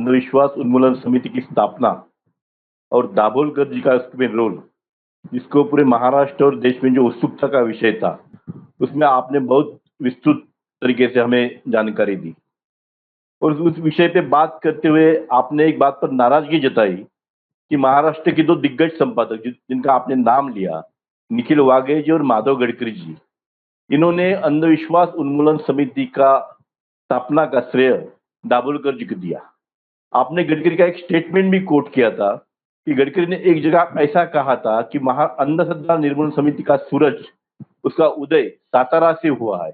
अंधविश्वास उन्मूलन समिति की स्थापना और दाभोलकर जी का उसमें रोल, जिसको पूरे महाराष्ट्र और देश में जो उत्सुकता का विषय था, उसमें आपने बहुत विस्तृत तरीके से हमें जानकारी दी। और उस विषय पे बात करते हुए आपने एक बात पर नाराजगी जताई कि महाराष्ट्र के दो दिग्गज संपादक जिनका आपने नाम लिया, निखिल वाघे जी और माधव गडकरी जी, इन्होंने अंधविश्वास उन्मूलन समिति का स्थापना का श्रेय दाभोलकर जी को दिया। आपने गडकरी का एक स्टेटमेंट भी कोट किया था कि गडकरी ने एक जगह ऐसा कहा था कि अंधश्रद्धा निर्मूलन समिति का सूरज, उसका उदय सातारा से हुआ है।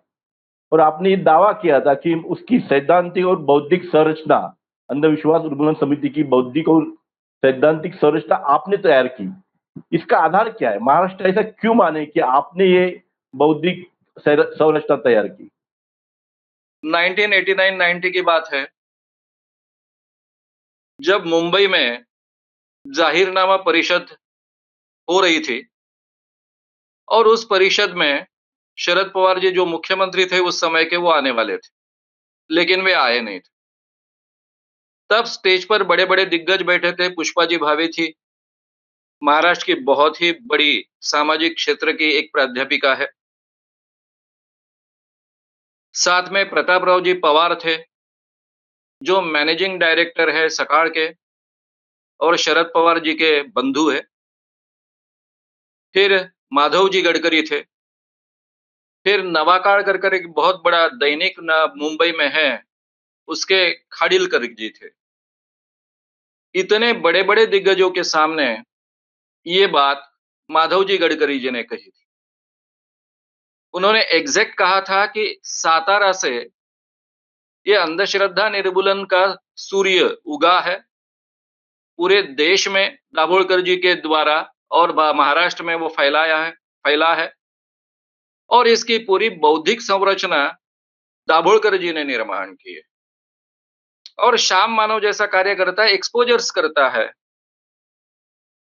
और आपने ये दावा किया था कि उसकी सैद्धांतिक और बौद्धिक संरचना, अंधविश्वास उन्मूलन समिति की बौद्धिक और सैद्धांतिक संरचना आपने तैयार की। इसका आधार क्या है? महाराष्ट्र ऐसा क्यों माने कि आपने ये बौद्धिक संरचना तैयार की? 1989-90 की बात है, जब मुंबई में जाहिरनामा परिषद हो रही थी और उस परिषद में शरद पवार जी जो मुख्यमंत्री थे उस समय के, वो आने वाले थे, लेकिन वे आए नहीं थे। तब स्टेज पर बड़े-बड़े दिग्गज बैठे थे। पुष्पा जी भाभी थी, महाराष्ट्र की बहुत ही बड़ी सामाजिक क्षेत्र की एक प्राध्यापिका है। साथ में प्रताप राव जी पवार थे, जो मैनेजिंग डायरेक्टर है सकाळ के और शरद पवार जी के बंधु है। फिर माधव जी गडकरी थे। फिर नवाकाळ कर एक बहुत बड़ा दैनिक मुंबई में है, उसके खाडिलकर जी थे। इतने बड़े-बड़े दिग्गजों के सामने ये बात माधव जी गडकरी जी ने कही थी। उन्होंने एग्जैक्ट कहा था कि सातारा से ये अंधश्रद्धा निर्मूलन का सूर्य उगा है। पूरे देश में दाभोलकर जी के द्वारा और महाराष्ट्र में वो फैला है और इसकी पूरी बौद्धिक संरचना दाभोलकर जी ने निर्माण की है। और श्याम मानव जैसा कार्यकर्ता एक्सपोजर्स करता है,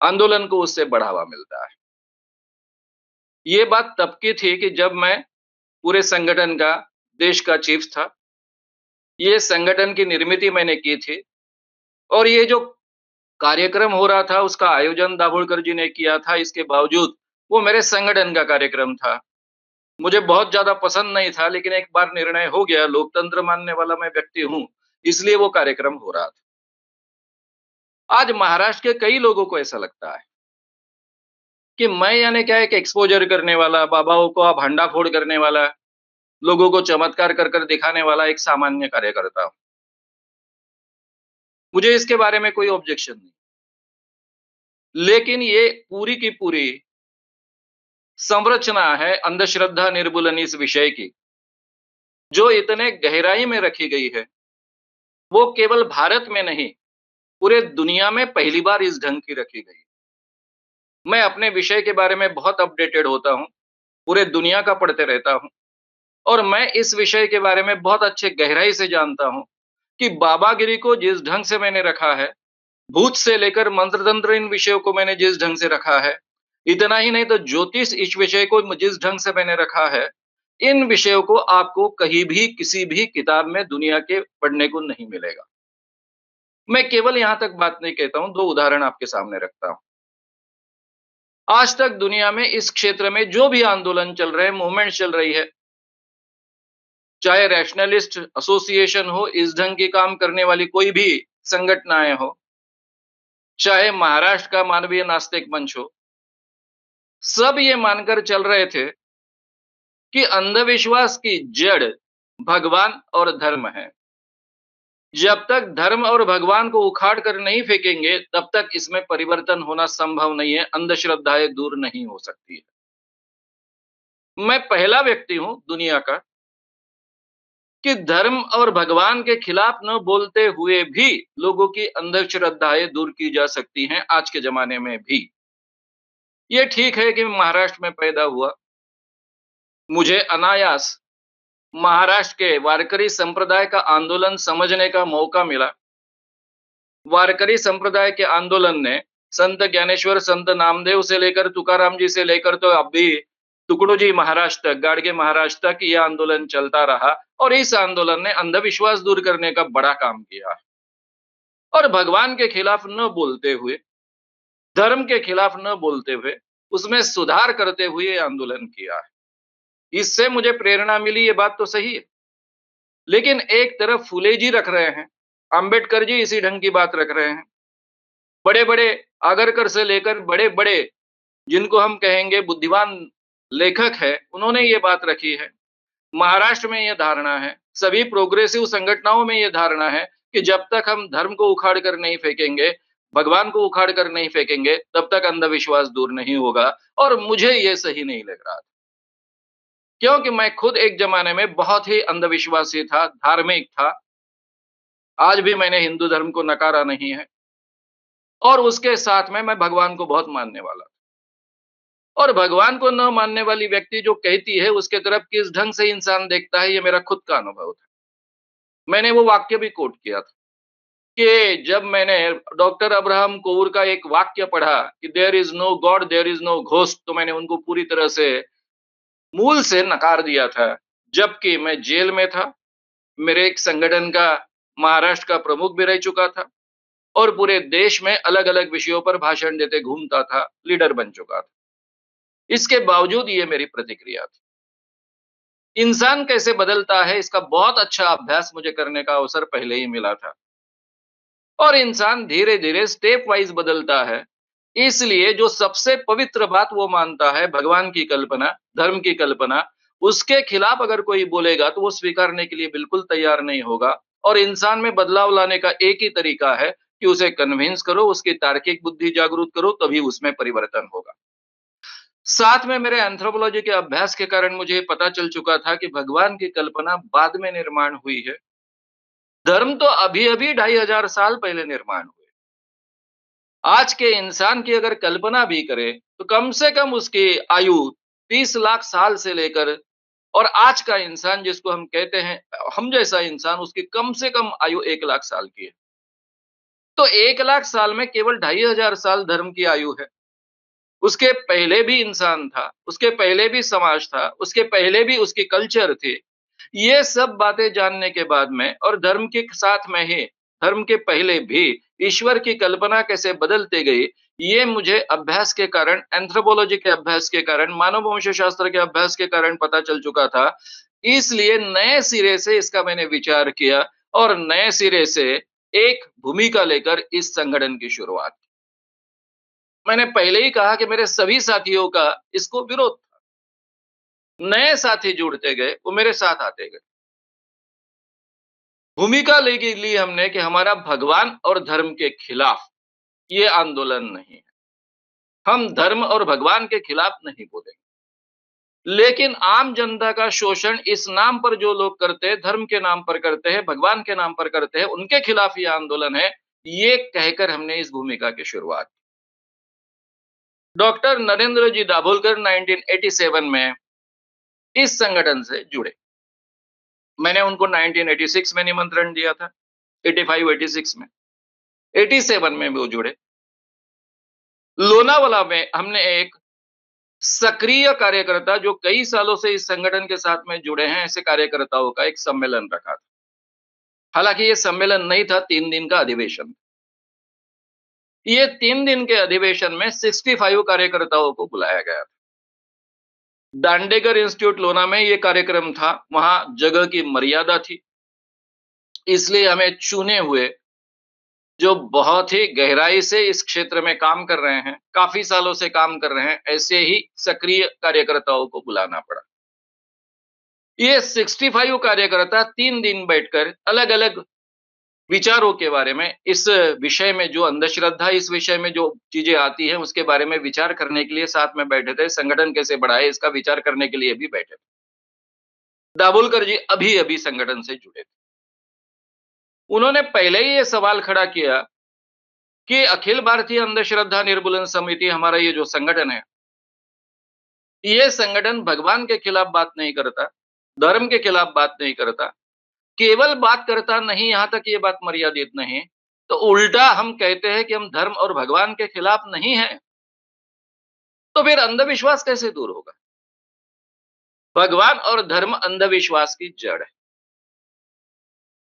आंदोलन को उससे बढ़ावा मिलता है। ये बात तब की थी कि जब मैं पूरे संगठन का, देश का चीफ था। ये संगठन की निर्मिति मैंने की थी और ये जो कार्यक्रम हो रहा था उसका आयोजन दाभोलकर जी ने किया था। इसके बावजूद वो मेरे संगठन का कार्यक्रम था। मुझे बहुत ज्यादा पसंद नहीं था, लेकिन एक बार निर्णय हो गया, लोकतंत्र मानने वाला मैं व्यक्ति हूं, इसलिए वो कार्यक्रम हो रहा था। आज महाराष्ट्र के कई लोगों को ऐसा लगता है कि मैं यानी क्या, एक एक्सपोजर करने वाला, बाबाओं को भंडाफोड़ करने वाला, लोगों को चमत्कार कर दिखाने वाला एक सामान्य कार्यकर्ता हूं। मुझे इसके बारे में कोई ऑब्जेक्शन नहीं, लेकिन ये पूरी की पूरी संरचना है अंधश्रद्धा निर्मूलन इस विषय की, जो इतने गहराई में रखी गई है। वो केवल भारत में नहीं, पूरे दुनिया में पहली बार इस ढंग की रखी गई। मैं अपने विषय के बारे में बहुत अपडेटेड होता हूं, पूरे दुनिया का पढ़ते रहता हूं और मैं इस विषय के बारे में बहुत अच्छे गहराई से जानता हूं कि बाबागिरी को जिस ढंग से मैंने रखा है, भूत से लेकर मंत्र तंत्र इन विषयों को मैंने जिस ढंग से रखा है, इतना ही नहीं तो ज्योतिष इस विषय को जिस ढंग से मैंने रखा है, इन विषयों को आपको कहीं भी किसी भी किताब में दुनिया के पढ़ने को नहीं मिलेगा। मैं केवल यहां तक बात नहीं कहता हूं, दो उदाहरण आपके सामने रखता हूं। आज तक दुनिया में इस क्षेत्र में जो भी आंदोलन चल रहे हैं, मूवमेंट चल रही है, चाहे रैशनलिस्ट एसोसिएशन हो, इस ढंग के काम करने वाली कोई भी संगठनाएं हो, चाहे महाराष्ट्र का मानवीय नास्तिक मंच हो, सब ये मानकर चल रहे थे कि अंधविश्वास की जड़ भगवान और धर्म है। जब तक धर्म और भगवान को उखाड़ कर नहीं फेंकेंगे, तब तक इसमें परिवर्तन होना संभव नहीं है, अंधश्रद्धाएं दूर नहीं हो सकती है। मैं पहला व्यक्ति हूं दुनिया का कि धर्म और भगवान के खिलाफ न बोलते हुए भी लोगों की अंधश्रद्धाएं दूर की जा सकती हैं, आज के जमाने में भी। ये ठीक है कि महाराष्ट्र में पैदा हुआ, मुझे अनायास महाराष्ट्र के वारकरी संप्रदाय का आंदोलन समझने का मौका मिला। वारकरी संप्रदाय के आंदोलन ने संत ज्ञानेश्वर, संत नामदेव से लेकर तुकाराम जी से लेकर तो अभी तुकडोजी महाराज तक, गाडगे महाराज तक यह आंदोलन चलता रहा और इस आंदोलन ने अंधविश्वास दूर करने का बड़ा काम किया। और भगवान के खिलाफ न बोलते हुए, धर्म के खिलाफ न बोलते हुए, उसमें सुधार करते हुए ये आंदोलन किया है। इससे मुझे प्रेरणा मिली, ये बात तो सही है। लेकिन एक तरफ फूले जी रख रहे हैं, अंबेडकर जी इसी ढंग की बात रख रहे हैं। बड़े-बड़े आगरकर से लेकर बड़े-बड़े जिनको हम कहेंगे बुद्धिमान लेखक हैं, उन्होंने ये बात रखी है। महाराष्ट्र में ये धारणा है, सभी प्रोग्रेसिव संगठनों में ये धारणा है कि जब तक हम धर्म को उखाड़ कर नहीं फेंकेंगे, भगवान को उखाड़ कर नहीं फेंकेंगे, तब तक अंधविश्वास दूर नहीं होगा और मुझे ये सही नहीं लग रहा था। क्योंकि मैं खुद एक ज़माने में बहुत ही अंधविश्वासी था, धार्मिक था। आज भी मैंने हिंदू धर्म को नकारा नहीं है और उसके साथ में मैं भगवान को बहुत मानने वाला। और भगवान को न मानने वाली व्यक्ति जो कहती है, उसके तरफ किस ढंग से इंसान देखता है, ये मेरा खुद का अनुभव था। मैंने वो वाक्य भी कोट किया था कि जब मैंने डॉक्टर अब्राहम कोवूर का एक वाक्य पढ़ा कि there is no God, there is no ghost, तो मैंने उनको पूरी तरह से मूल से नकार दिया था। जबकि मैं जेल में था, मेरे एक संगठन का महाराष्ट्र का प्रमुख भी रह चुका था और पूरे देश में अलग-अलग विषयों पर भाषण देते घूमता था, लीडर बन चुका था। इसके बावजूद ये मेरी प्रतिक्रिया थी। इंसान कैसे बदलता है, इसका बहुत अच्छा अभ्यास मुझे करने का अवसर पहले ही मिला था और इंसान धीरे-धीरे स्टेप वाइज़ बदलता है। इसलिए जो सबसे पवित्र बात वो मानता है, भगवान की कल्पना, धर्म की कल्पना, उसके खिलाफ अगर कोई बोलेगा तो वो स्वीकारने के लिए बिल्कुल तैयार नहीं होगा और इंसान में बदलाव लाने का एक ही तरीका है कि उसे कन्विंस करो, उसकी तार्किक बुद्धि जागरूक करो, तभी उसमें परिवर्तन होगा। साथ में मेरे एंथ्रोपोलॉजी के अभ्यास के कारण मुझे पता चल चुका था कि भगवान की कल्पना बाद में निर्माण हुई है। धर्म तो अभी-अभी 2500 साल पहले निर्माण हुए। आज के इंसान की अगर कल्पना भी करे, तो कम से कम उसकी आयु 30 लाख साल से लेकर और आज का इंसान जिसको हम कहते हैं हम जैसा इंसान, उसकी कम से कम आयु 1 लाख साल की है। तो 1 लाख साल में केवल 2500 साल धर्म की आयु है। उसके पहले भी इंसान था, उसके पहले भी समाज था, उसके पहले भी उसकी कल्चर थी। ये सब बातें जानने के बाद में और धर्म के साथ में ही, धर्म के पहले भी ईश्वर की कल्पना कैसे बदलते गई, ये मुझे अभ्यास के कारण, एंथ्रोपोलॉजी के अभ्यास के कारण, मानव वंशशास्त्र के अभ्यास के कारण पता चल चुका था। इसलिए नए सिरे से इसका मैंने विचार किया और नए सिरे से एक भूमिका लेकर इस संगठन की शुरुआत की। मैंने पहले ही कहा कि मेरे सभी साथियों का इसको विरोध था। नए साथी जुड़ते गए, वो मेरे साथ आते गए। भूमिका लेके ली हमने कि हमारा भगवान और धर्म के खिलाफ ये आंदोलन नहीं है। हम धर्म और भगवान के खिलाफ नहीं बोलेंगे। लेकिन आम जनता का शोषण इस नाम पर जो लोग करते हैं, धर्म के नाम पर करते हैं, भगवान के नाम पर करते हैं, उनके खिलाफ ये आंदोलन है, ये कहकर हमने इस भूमिका की शुरुआत की। डॉक्टर नरेंद्र जी दाभोलकर 1987 में इस संगठन से जुड़े। मैंने उनको 1986 में निमंत्रण दिया था, 85-86 में। 87 में वो जुड़े। लोनावाला में हमने एक सक्रिय कार्यकर्ता जो कई सालों से इस संगठन के साथ में जुड़े हैं, ऐसे कार्यकर्ताओं का एक सम्मेलन रखा था। हालाँकि ये सम्मेलन नहीं था, 3 दिन का अधिवेशन। ये 3 दिन के अधिवेशन में 65 कार्यकर्ताओं को बुलाया गया था। दांडेकर इंस्टीट्यूट लोना में ये कार्यक्रम था, वहाँ जगह की मर्यादा थी। इसलिए हमें चुने हुए जो बहुत ही गहराई से इस क्षेत्र में काम कर रहे हैं, काफ़ी सालों से काम कर रहे हैं, ऐसे ही सक्रिय कार्यकर्ताओं को बुलाना पड़ा। ये 65 कार्यकर्ता 3 दिन बैठकर अलग-अलग विचारों के बारे में, इस विषय में जो अंधश्रद्धा, इस विषय में जो चीज़ें आती हैं, उसके बारे में विचार करने के लिए साथ में बैठे थे। संगठन कैसे बढ़ाए, इसका विचार करने के लिए भी बैठे थे। दाभोलकर जी अभी-अभी संगठन से जुड़े थे। उन्होंने पहले ही ये सवाल खड़ा किया कि अखिल भारतीय अंधश्रद्धा निर्मूलन समिति, हमारा ये जो संगठन है, ये संगठन भगवान के खिलाफ बात नहीं करता, धर्म के खिलाफ बात नहीं करता, केवल बात करता नहीं, यहाँ तक ये बात मर्यादित नहीं, तो उल्टा हम कहते हैं कि हम धर्म और भगवान के खिलाफ नहीं हैं। तो फिर अंधविश्वास कैसे दूर होगा? भगवान और धर्म अंधविश्वास की जड़ है।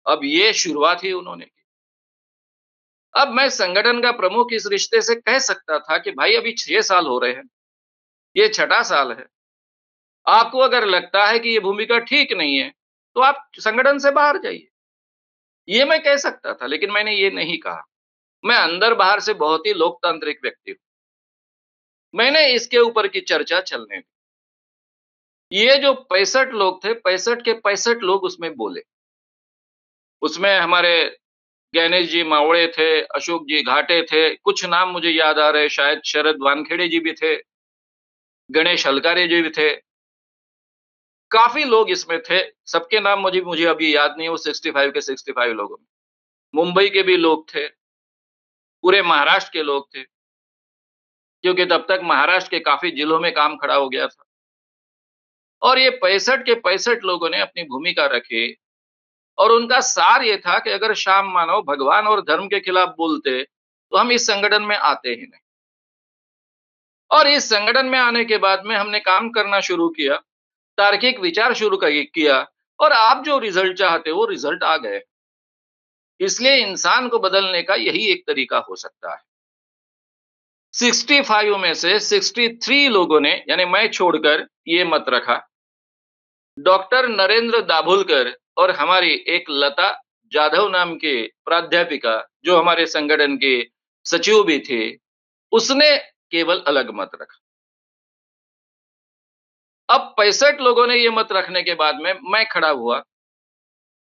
अब ये शुरुआत ही उन्होंने की। अब मैं संगठन का प्रमुख इस रिश्ते से कह सकता था कि भाई अभी 6 साल हो रहे हैं, ये छठा साल है। आपको अगर लगता है कि ये भूमिका ठीक नहीं है, तो आप संगठन से बाहर जाइए। ये मैं कह सकता था, लेकिन मैंने ये नहीं कहा। मैं अंदर-बाहर से बहुत ही लोकतांत्रिक व्यक्ति हूँ। मैंने इसके ऊपर की चर्चा चलने दी। ये जो 65 लोग थे, 65 के 65 लोग उसमें बोले। उसमें हमारे गणेश जी मावड़े थे, अशोक जी घाटे थे, कुछ नाम मुझे याद आ रहे हैं, शायद शरद वानखेड़े जी भी थे, गणेश हलकारे जी भी थे। काफ़ी लोग इसमें थे, सबके नाम मुझे मुझे अभी याद नहीं है, वो 65 के 65 लोगों में। मुंबई के भी लोग थे, पूरे महाराष्ट्र के लोग थे, क्योंकि तब तक महाराष्ट्र के काफ़ी जिलों में काम खड़ा हो गया था। और ये 65 के 65 लोगों ने अपनी भूमिका रखी और उनका सार ये था कि अगर श्याम मानव भगवान और धर्म के खिलाफ बोलते, तो हम इस संगठन में आते ही नहीं। और इस संगठन में आने के बाद में हमने काम करना शुरू किया, तार्किक विचार शुरू किया और आप जो रिज़ल्ट चाहते हो, वो रिज़ल्ट आ गए। इसलिए इंसान को बदलने का यही एक तरीका हो सकता है। 65 में से 63 लोगों ने, यानी मैं छोड़कर, ये मत रखा। डॉक्टर नरेंद्र दाभोलकर और हमारी एक लता जाधव नाम की प्राध्यापिका, जो हमारे संगठन के सचिव भी थे, उसने केवल अलग मत रखा। अब 65 लोगों ने ये मत रखने के बाद में मैं खड़ा हुआ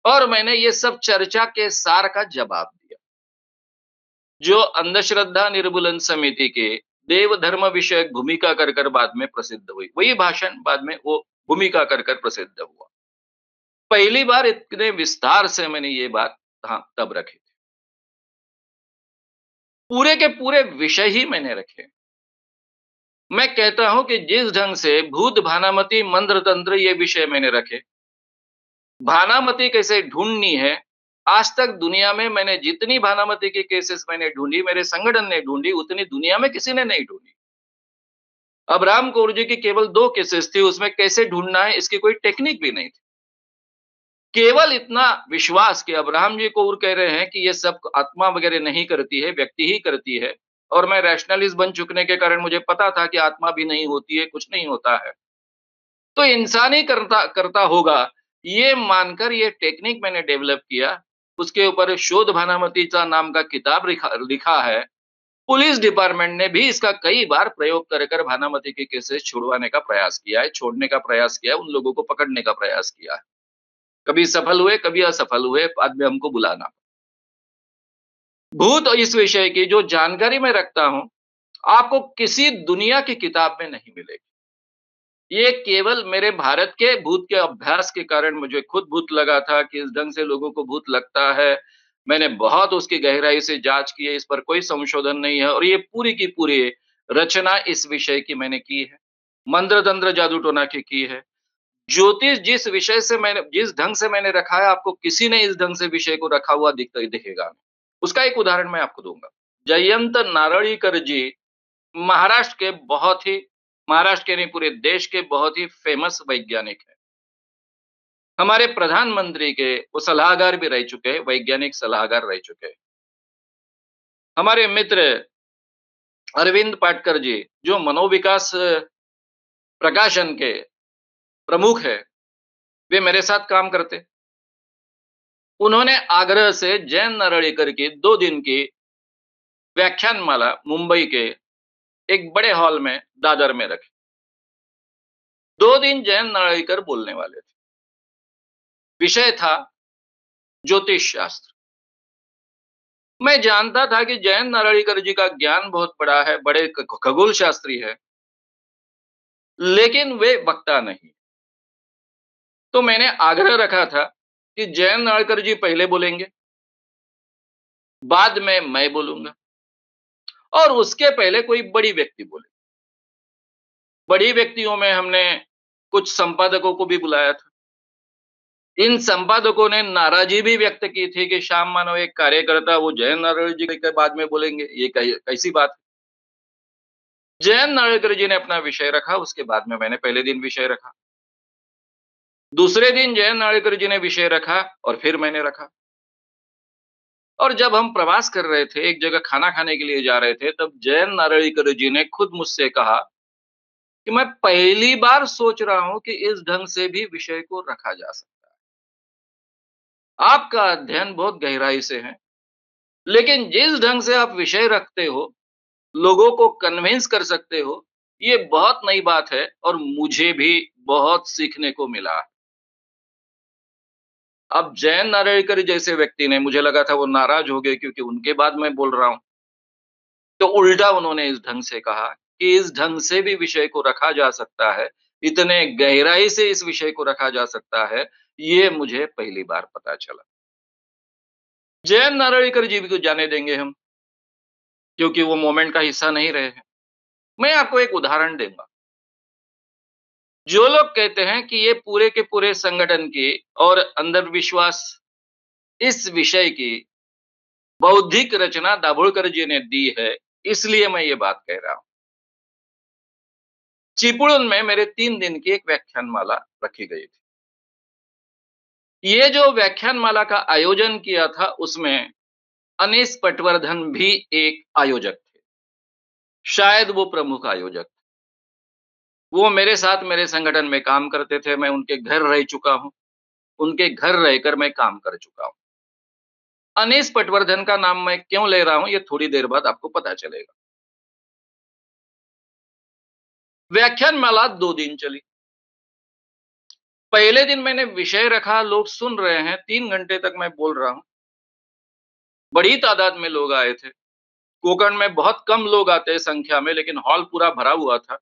और मैंने ये सब चर्चा के सार का जवाब दिया। जो अंधश्रद्धा निर्मूलन समिति के देव धर्म विषयक भूमिका कर बाद में प्रसिद्ध हुई। वही भाषण बाद में वो भूमिका कर प्रसिद्ध हुआ। पहली बार इतने विस्तार से मैंने ये बात तब रखी थी। पूरे के पूरे विषय ही मैंने रखे। मैं कहता हूं कि जिस ढंग से भूत भानामती मंत्र तंत्र ये विषय मैंने रखे, भानामती कैसे ढूंढनी है, आज तक दुनिया में मैंने जितनी भानामती की केसेस मैंने ढूंढी, मेरे संगठन ने ढूंढी, उतनी दुनिया में किसी ने नहीं ढूंढी। अब्राहम कौर जी की केवल 2 केसेस थी, उसमें कैसे ढूंढना है इसकी कोई टेक्निक भी नहीं थी। केवल इतना विश्वास कि अब्राहम जी कौर कह रहे हैं कि ये सब आत्मा वगैरह नहीं करती है, व्यक्ति ही करती है, और मैं रैशनलिस्ट बन चुकने के कारण मुझे पता था कि आत्मा भी नहीं होती है, कुछ नहीं होता है। तो इंसान ही करता करता होगा, ये मानकर ये टेक्निक मैंने डेवलप किया। उसके ऊपर शोध भानामतीचा नाम का किताब लिखा है। पुलिस डिपार्टमेंट ने भी इसका कई बार प्रयोग कर भानामती के केसेस छुड़वाने का प्रयास किया है, छोड़ने का प्रयास किया है, उन लोगों को पकड़ने का प्रयास किया है। कभी सफल हुए, कभी असफल हुए, बाद में हमको बुलाना। भूत और इस विषय की जो जानकारी मैं रखता हूँ, आपको किसी दुनिया की किताब में नहीं मिलेगी। ये केवल मेरे भारत के भूत के अभ्यास के कारण मुझे खुद भूत लगा था कि इस ढंग से लोगों को भूत लगता है। मैंने बहुत उसकी गहराई से जाँच की है, इस पर कोई संशोधन नहीं है और ये पूरी की पूरी रचना इस विषय की मैंने की है। मंत्र-तंत्र, जादू-टोना की है। ज्योतिष जिस ढंग से मैंने रखा है, आपको किसी ने इस ढंग से विषय को रखा हुआ दिखेगा नहीं। उसका एक उदाहरण मैं आपको दूँगा। जयंत नारळीकर जी महाराष्ट्र के बहुत ही, महाराष्ट्र के नहीं पूरे देश के बहुत ही फेमस वैज्ञानिक हैं। हमारे प्रधानमंत्री के वो सलाहकार भी रह चुके हैं, वैज्ञानिक सलाहकार रह चुके हैं। हमारे मित्र अरविंद पाटकर जी, जो मनोविकास प्रकाशन के प्रमुख हैं, वे मेरे साथ काम करते। उन्होंने आग्रह से जयंत नारळीकर की 2 दिन की व्याख्यानमाला मुंबई के एक बड़े हॉल में दादर में रखी। 2 दिन जयंत नारळीकर बोलने वाले थे। विषय था ज्योतिष शास्त्र। मैं जानता था कि जयंत नारळीकर जी का ज्ञान बहुत बड़ा है, बड़े खगोल शास्त्री है, लेकिन वे वक्ता नहीं। तो मैंने आग्रह रखा था कि जयंत नारळीकर जी पहले बोलेंगे, बाद में मैं बोलूंगा और उसके पहले कोई बड़ी व्यक्ति बोले। बड़ी व्यक्तियों में हमने कुछ संपादकों को भी बुलाया था। इन संपादकों ने नाराजगी भी व्यक्त की थी कि श्याम मानव एक कार्यकर्ता, वो जयंत नारळीकर जी के बाद में बोलेंगे, ये कैसी बात है। जयंत नारळीकर जी ने अपना विषय रखा, उसके बाद में मैंने पहले दिन विषय रखा। दूसरे दिन जयंत नारळीकर जी ने विषय रखा और फिर मैंने रखा। और जब हम प्रवास कर रहे थे, एक जगह खाना खाने के लिए जा रहे थे, तब जयंत नारळीकर जी ने खुद मुझसे कहा कि मैं पहली बार सोच रहा हूँ कि इस ढंग से भी विषय को रखा जा सकता है। आपका अध्ययन बहुत गहराई से है, लेकिन जिस ढंग से आप विषय रखते हो, लोगों को कन्विंस कर सकते हो, ये बहुत नई बात है और मुझे भी बहुत सीखने को मिला। अब जयंत नारळीकर जैसे व्यक्ति ने, मुझे लगा था वो नाराज हो गए क्योंकि उनके बाद मैं बोल रहा हूँ। तो उल्टा उन्होंने इस ढंग से कहा कि इस ढंग से भी विषय को रखा जा सकता है, इतने गहराई से इस विषय को रखा जा सकता है, ये मुझे पहली बार पता चला। जयंत नारळीकर जी भी को जाने देंगे हम, क्योंकि वो मोमेंट का हिस्सा नहीं रहे हैं। मैं आपको एक उदाहरण दूँगा। जो लोग कहते हैं कि ये पूरे के पूरे संगठन की और अंधविश्वास इस विषय की बौद्धिक रचना दाभोलकर जी ने दी है, इसलिए मैं ये बात कह रहा हूँ। चिपळूण में मेरे 3 दिन की एक व्याख्यानमाला रखी गई थी। ये जो व्याख्यानमाला का आयोजन किया था, उसमें अनीश पटवर्धन भी एक आयोजक थे। शायद वो प्रमुख आयोजक थे। वो मेरे साथ मेरे संगठन में काम करते थे, मैं उनके घर रह चुका हूँ। उनके घर रहकर मैं काम कर चुका हूँ। अनीश पटवर्धन का नाम मैं क्यों ले रहा हूँ, ये थोड़ी देर बाद आपको पता चलेगा। व्याख्यानमाला 2 दिन चली। पहले दिन मैंने विषय रखा, लोग सुन रहे हैं, 3 घंटे तक मैं बोल रहा हूँ। बड़ी तादाद में लोग आए थे। कोंकण में बहुत कम लोग आते हैं संख्या में, लेकिन हॉल पूरा भरा हुआ था।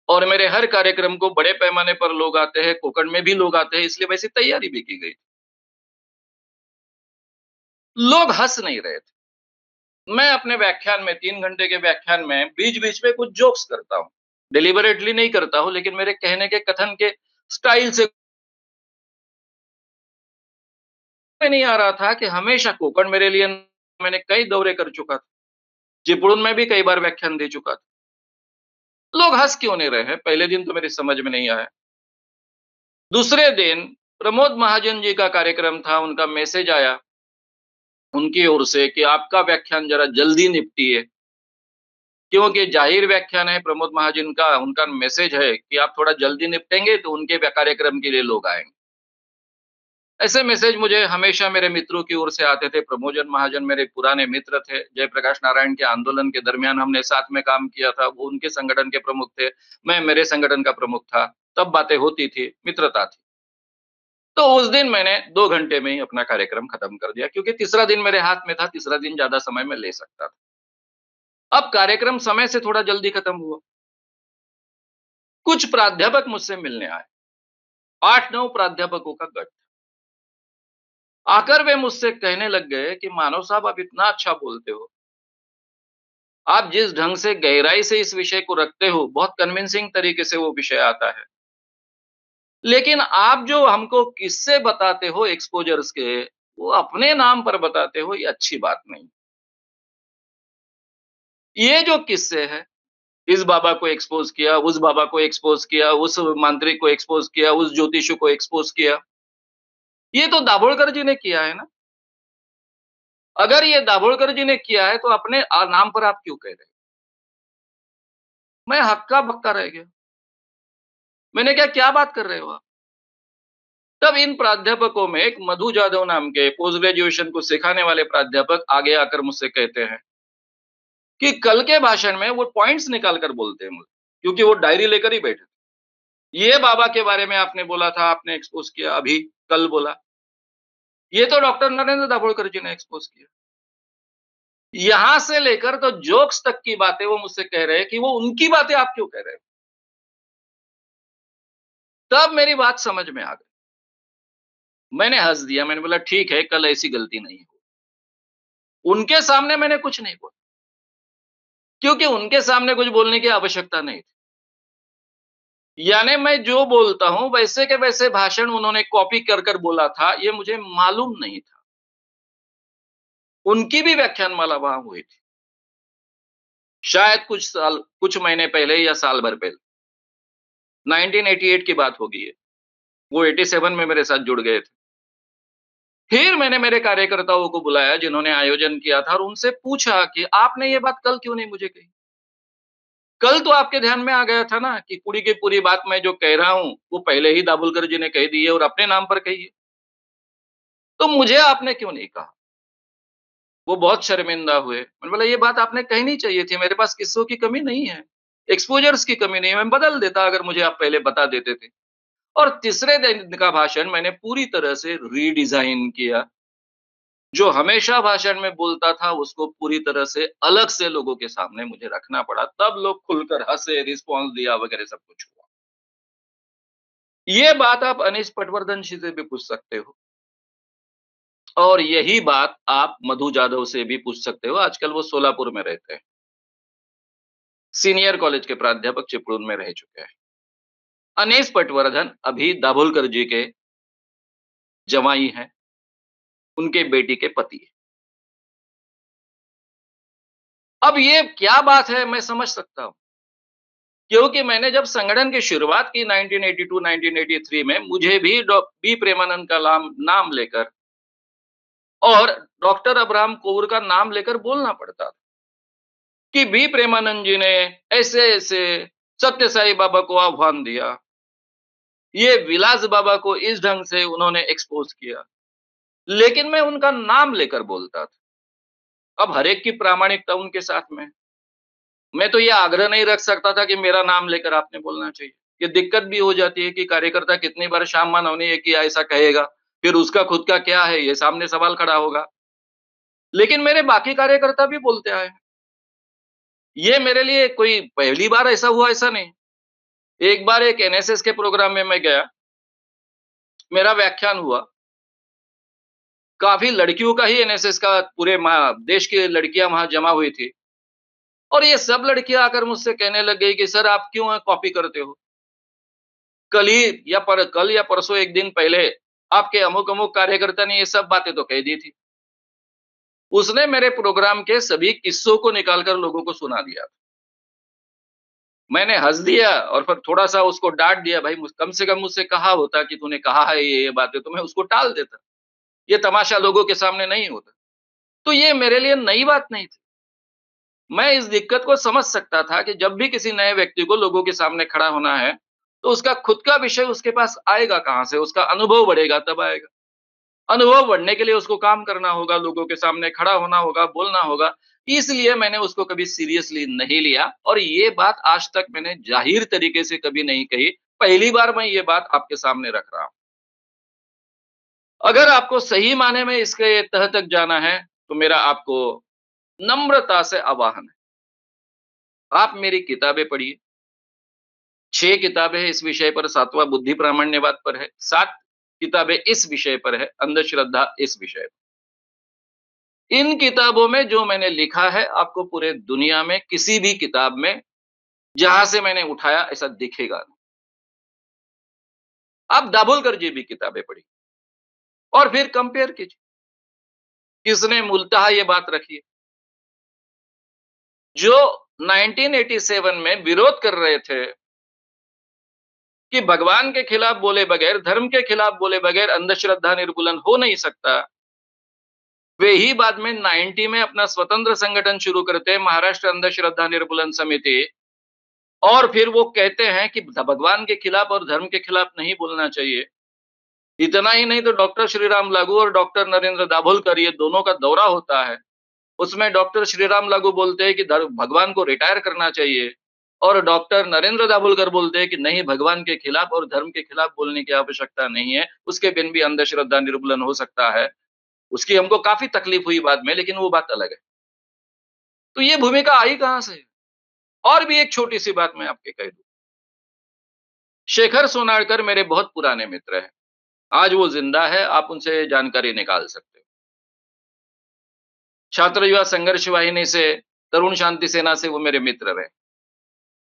और मेरे हर कार्यक्रम को बड़े पैमाने पर लोग आते हैं, कोंकण में भी लोग आते हैं, इसलिए वैसी तैयारी भी की गई। लोग हँस नहीं रहे थे। मैं अपने व्याख्यान में 3 घंटे के व्याख्यान में बीच-बीच में कुछ जोक्स करता हूँ। डेलिबरेटली नहीं करता हूँ, लेकिन मेरे कहने के कथन के स्टाइल से में नहीं आ रहा था कि हमेशा कोंकण मेरे लिए, मैंने कई दौरे कर चुका था। चिपळूण में भी कई बार व्याख्यान दे चुका था। लोग हँस क्यों नहीं रहे हैं? पहले दिन तो मेरी समझ में नहीं आया। दूसरे दिन प्रमोद महाजन जी का कार्यक्रम था, उनका मैसेज आया उनकी ओर से कि आपका व्याख्यान ज़रा जल्दी निपटिए। क्योंकि जाहिर व्याख्यान है प्रमोद महाजन का, उनका मैसेज है कि आप थोड़ा जल्दी निपटेंगे तो उनके कार्यक्रम के लिए लोग आएँगे। ऐसे मैसेज मुझे हमेशा मेरे मित्रों की ओर से आते थे। प्रमोद महाजन मेरे पुराने मित्र थे। जयप्रकाश नारायण के आंदोलन के दरमियान हमने साथ में काम किया था। वो उनके संगठन के प्रमुख थे, मैं मेरे संगठन का प्रमुख था। तब बातें होती थी, मित्रता थी। तो उस दिन मैंने 2 घंटे में ही अपना कार्यक्रम खत्म कर दिया, क्योंकि तीसरा दिन मेरे हाथ में था, तीसरा दिन ज़्यादा समय मैं ले सकता था। अब कार्यक्रम समय से थोड़ा जल्दी खत्म हुआ। कुछ प्राध्यापक मुझसे मिलने आए। 8-9 प्राध्यापकों का गठ। आकर वे मुझसे कहने लग गए कि मानव साहब, आप इतना अच्छा बोलते हो। आप जिस ढंग से गहराई से इस विषय को रखते हो, बहुत कन्विंसिंग तरीके से वो विषय आता है। लेकिन आप जो हमको किस्से बताते हो एक्सपोज़र्स के, वो अपने नाम पर बताते हो, ये अच्छी बात नहीं। ये जो किस्से हैं, इस बाबा को एक्सपोज़ किया, उस बाबा को एक्सपोज़ किया, उस मांत्रिक को एक्सपोज़ किया, उस ज्योतिषी को एक्सपोज़ किया, ये तो दाभोलकर जी ने किया है ना। अगर ये दाभोलकर जी ने किया है, तो अपने नाम पर आप क्यों कह रहे हो? मैं हक्का-बक्का रह गया। मैंने कहा, क्या बात कर रहे हो आप? तब इन प्राध्यापकों में एक मधु जाधव नाम के पोस्ट ग्रेजुएशन को सिखाने वाले प्राध्यापक आगे आकर मुझसे कहते हैं कि कल के भाषण में वो पॉइंट्स निकाल कर बोलते हैं मुझे, क्योंकि वो डायरी लेकर ही बैठे थे। ये बाबा के बारे में आपने बोला था, आपने एक्सपोज़ किया, अभी कल बोला। ये तो डॉक्टर नरेंद्र दाभोलकर जी ने एक्सपोज़ किया। यहाँ से लेकर तो जोक्स तक की बातें वो मुझसे कह रहे हैं कि वो उनकी बातें आप क्यों कह रहे हो? तब मेरी बात समझ में आ गई। मैंने हँस दिया, मैंने बोला ठीक है, कल ऐसी गलती नहीं हो। उनके सामने मैंने कुछ नहीं बोला, क्योंकि उनके सामने कुछ बोलने की आवश्यकता नहीं थी। यानी मैं जो बोलता हूँ, वैसे के वैसे भाषण उन्होंने कॉपी कर बोला था, ये मुझे मालूम नहीं था। उनकी भी व्याख्यानमाला वहाँ हुई थी। शायद कुछ महीने पहले या साल भर पहले। 1988 की बात होगी ये। वो 87 में मेरे साथ जुड़ गए थे। फिर मैंने मेरे कार्यकर्ताओं को बुलाया जिन्होंने आयोजन किया था और उनसे पूछा कि आपने ये बात कल क्यों नहीं मुझे कही? कल तो आपके ध्यान में आ गया था ना कि पूरी की पूरी बात मैं जो कह रहा हूँ, वो पहले ही दाभोलकर जी ने कह दी है और अपने नाम पर कही है। तो मुझे आपने क्यों नहीं कहा? वो बहुत शर्मिंदा हुए। मैंने बोला ये बात आपने कहनी चाहिए थी, मेरे पास किस्सों की कमी नहीं है, एक्सपोज़र्स की कमी नहीं है, मैं बदल देता अगर मुझे आप पहले बता देते थे। और तीसरे दिन का भाषण मैंने पूरी तरह से रीडिज़ाइन किया। जो हमेशा भाषण में बोलता था उसको पूरी तरह से अलग से लोगों के सामने मुझे रखना पड़ा, तब लोग खुलकर हँसे, रिस्पॉन्स दिया वगैरह सब कुछ हुआ। ये बात आप अनीश पटवर्धन जी से भी पूछ सकते हो और यही बात आप मधु जाधव से भी पूछ सकते हो, आजकल वो सोलापुर में रहते हैं। सीनियर कॉलेज के प्राध्यापक चिपळूण में रह चुके हैं। अनीश पटवर्धन अभी दाभोलकर जी के जवाई हैं, उनके बेटी के पति हैं। अब ये क्या बात है मैं समझ सकता हूँ, क्योंकि मैंने जब संगठन की शुरुआत की 1982-1983 में मुझे भी बी प्रेमानंद का नाम लेकर और डॉक्टर अब्राहम कोवूर का नाम लेकर बोलना पड़ता था कि बी प्रेमानंद जी ने ऐसे-ऐसे सत्य साई बाबा को आह्वान दिया। ये विलास बाबा को इस ढंग से उन्होंने एक्सपोज़ किया। लेकिन मैं उनका नाम लेकर बोलता था। अब हर एक की प्रामाणिकता उनके साथ में है। मैं तो ये आग्रह नहीं रख सकता था कि मेरा नाम लेकर आपने बोलना चाहिए। ये दिक्कत भी हो जाती है कि कार्यकर्ता कितनी बार श्याम मानव ने ये किया ऐसा कहेगा, फिर उसका खुद का क्या है ये सामने सवाल खड़ा होगा। लेकिन मेरे बाकी कार्यकर्ता भी बोलते आए हैं। ये मेरे लिए कोई पहली बार ऐसा हुआ ऐसा नहीं। एक बार एक एनएसएस के प्रोग्राम में मैं गया, मेरा व्याख्यान हुआ। काफ़ी लड़कियों का ही एनएसएस का पूरे देश की लड़कियाँ वहाँ जमा हुई थी। और ये सब लड़कियाँ आकर मुझसे कहने लग गई कि सर आप क्यों कॉपी करते हो? कल या परसों एक दिन पहले आपके अमुक-अमुक कार्यकर्ता ने ये सब बातें तो कह दी थी। उसने मेरे प्रोग्राम के सभी किस्सों को निकाल कर लोगों को सुना दिया। मैंने हँस दिया और फिर थोड़ा-सा उसको डाँट दिया, भाई कम से कम मुझसे कहा होता कि तूने कहा है ये बातें तो मैं उसको टाल देता। ये तमाशा लोगों के सामने नहीं होता। तो ये मेरे लिए नई बात नहीं थी। मैं इस दिक्कत को समझ सकता था कि जब भी किसी नए व्यक्ति को लोगों के सामने खड़ा होना है, तो उसका खुद का विषय उसके पास आएगा कहाँ से? उसका अनुभव बढ़ेगा तब आएगा। अनुभव बढ़ने के लिए उसको काम करना होगा, लोगों के सामने खड़ा होना होगा, बोलना होगा। इसलिए मैंने उसको कभी सीरियसली नहीं लिया और ये बात आज तक मैंने ज़ाहिर तरीके से कभी नहीं कही। पहली बार मैं ये बात आपके सामने रख रहा हूँ। अगर आपको सही माने में इसके तह तक जाना है, तो मेरा आपको नम्रता से आवाहन है। आप मेरी किताबें पढ़िए। 6 किताबें इस विषय पर, 7वां बुद्धि प्रामाण्यवाद पर है, 7 किताबें इस विषय पर है, अंधश्रद्धा इस विषय पर। इन किताबों में जो मैंने लिखा है, आपको पूरे दुनिया में किसी भी किताब में जहाँ से मैंने उठाया ऐसा दिखेगा नहीं। आप दाभोलकर जी की किताबें पढ़िए और फिर कंपेयर कीजिए, किसने मूलतः ये बात रखी है। जो 1987 में विरोध कर रहे थे कि भगवान के खिलाफ बोले बगैर, धर्म के खिलाफ बोले बगैर अंधश्रद्धा निर्मूलन हो नहीं सकता। वे ही बाद में 90 में अपना स्वतंत्र संगठन शुरू करते हैं, महाराष्ट्र अंधश्रद्धा निर्मूलन समिति। और फिर वो कहते हैं कि भगवान के खिलाफ और धर्म के खिलाफ नहीं बोलना चाहिए। इतना ही नहीं तो डॉक्टर श्रीराम लागू और डॉक्टर नरेंद्र दाभोलकर ये दोनों का दौरा होता है। उसमें डॉक्टर श्रीराम लागू बोलते हैं कि भगवान को रिटायर करना चाहिए और डॉक्टर नरेंद्र दाभोलकर बोलते हैं कि नहीं, भगवान के खिलाफ और धर्म के खिलाफ बोलने की आवश्यकता नहीं है, उसके बिन भी अंधश्रद्धा निर्मूलन हो सकता है। उसकी हमको काफ़ी तकलीफ हुई बाद में, लेकिन वो बात अलग है। तो ये भूमिका आई कहाँ से? और भी एक छोटी-सी बात मैं आपके कह दूँ। शेखर सोनारकर मेरे बहुत पुराने मित्र हैं। आज वो ज़िंदा है, आप उनसे जानकारी निकाल सकते हो। छात्र युवा संघर्ष वाहिनी से, तरुण शांति सेना से वो मेरे मित्र रहे।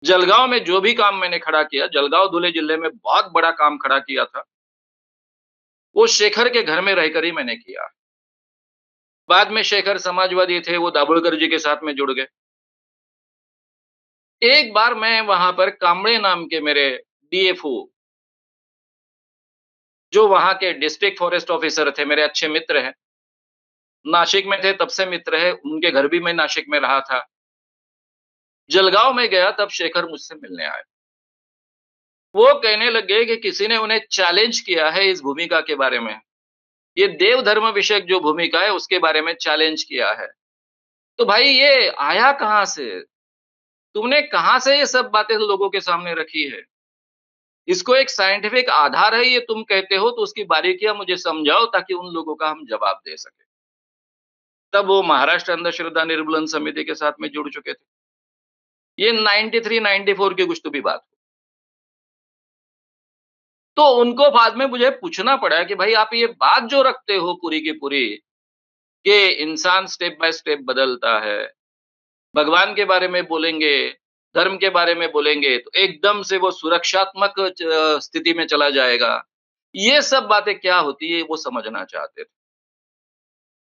जलगाँव में जो भी काम मैंने खड़ा किया, जलगाँव धुले जिले में बहुत बड़ा काम खड़ा किया था, वो शेखर के घर में रहकर ही मैंने किया। बाद में शेखर समाजवादी थे, वो दाभोलकर जी के साथ में जुड़ गए। एक बार मैं वहाँ पर कांबळे नाम के मेरे डीएफओ जो वहाँ के डिस्ट्रिक्ट फॉरेस्ट ऑफिसर थे, मेरे अच्छे मित्र हैं। नासिक में थे तब से मित्र है, उनके घर भी मैं नासिक में रहा था। जलगाँव में गया तब शेखर मुझसे मिलने आए। वो कहने लगे कि किसी ने उन्हें चैलेंज किया है इस भूमिका के बारे में। ये देव धर्म विषयक जो भूमिका है उसके बारे में चैलेंज किया है। तो भाई ये आया कहाँ से? तुमने कहाँ से ये सब बातें लोगों के सामने रखी है? इसको एक साइंटिफिक आधार है ये तुम कहते हो तो उसकी बारीकियाँ मुझे समझाओ ताकि उन लोगों का हम जवाब दे सकें। तब वो महाराष्ट्र अंधश्रद्धा निर्मूलन समिति के साथ में जुड़ चुके थे। ये 93-94 की कुछ तो भी बात हो। तो उनको बाद में मुझे पूछना पड़ा कि भाई आप ये बात जो रखते हो पूरी की पूरी, कि इंसान स्टेप बाय स्टेप बदलता है, भगवान के बारे में बोलेंगे, धर्म के बारे में बोलेंगे, तो एकदम से वो सुरक्षात्मक स्थिति में चला जाएगा। ये सब बातें क्या होती है वो समझना चाहते थे।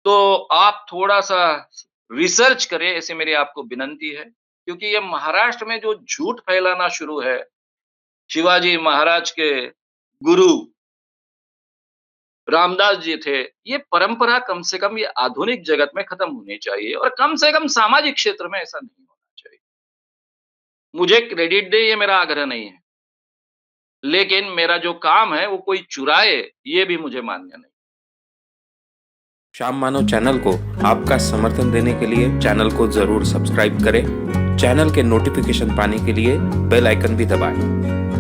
तो आप थोड़ा-सा रिसर्च करें ऐसी मेरी आपको विनंती है, क्योंकि ये महाराष्ट्र में जो झूठ फैलाना शुरू है, शिवाजी महाराज के गुरु रामदास जी थे, ये परंपरा कम से कम ये आधुनिक जगत में खत्म होनी चाहिए और कम से कम सामाजिक क्षेत्र में ऐसा नहीं होना चाहिए। मुझे क्रेडिट दे ये मेरा आग्रह नहीं है, लेकिन मेरा जो काम है वो कोई चुराए ये भी मुझे मान्य नहीं। श्याम मानव चैनल को आपका समर्थन देने के लिए चैनल को जरूर सब्सक्राइब करें। चैनल के नोटिफिकेशन पाने के लिए बेल आइकन भी दबाएं।